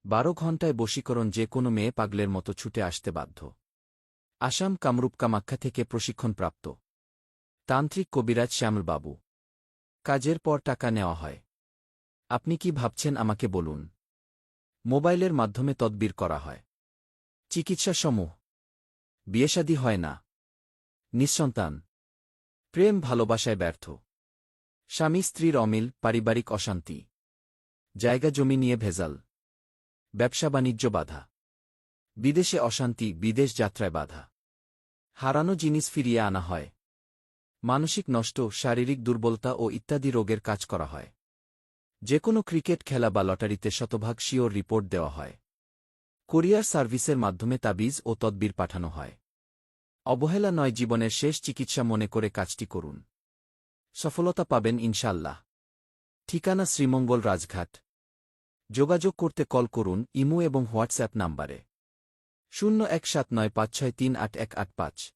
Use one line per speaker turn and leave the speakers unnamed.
12 ঘণ্টায় বশীকরণ যে কোনো মেয়ে পাগলের মতো ছুটে আসতে বাধ্য। আসাম কামরূপ কামাখ্যা থেকে প্রশিক্ষণপ্রাপ্ত তান্ত্রিক কবিরাজ শ্যামলবাবু। কাজের পর টাকা নেওয়া হয়। আপনি কি ভাবছেন আমাকে বলুন। মোবাইলের মাধ্যমে তদবির করা হয়। চিকিৎসা সমূহ: বিয়েশাদী হয় না, নিঃসন্তান, প্রেম ভালোবাসায় ব্যর্থ, স্বামী স্ত্রীর অমিল, পারিবারিক অশান্তি, জায়গা জমি নিয়ে ভেজাল, ব্যবসা বাণিজ্য বাধা, বিদেশে অশান্তি, বিদেশ যাত্রায় বাধা, হারানো জিনিস ফিরিয়ে আনা হয়, মানসিক নষ্ট, শারীরিক দুর্বলতা ও ইত্যাদি রোগের কাজ করা হয়। যে কোনো ক্রিকেট খেলা বা লটারিতে শতভাগ শিওর রিপোর্ট দেওয়া হয়। কুরিয়ার সার্ভিসের মাধ্যমে তাবিজ ও তদবির পাঠানো হয়। অবহেলা নয়, জীবনের শেষ চিকিৎসা মনে করে কাজটি করুন। সফলতা পাবেন ইনশাল্লাহ। ঠিকানা: শ্রীমঙ্গল, রাজঘাট। যোগাযোগ করতে কল করুন ইমো এবং হোয়াটসঅ্যাপ নাম্বারে 017956381185।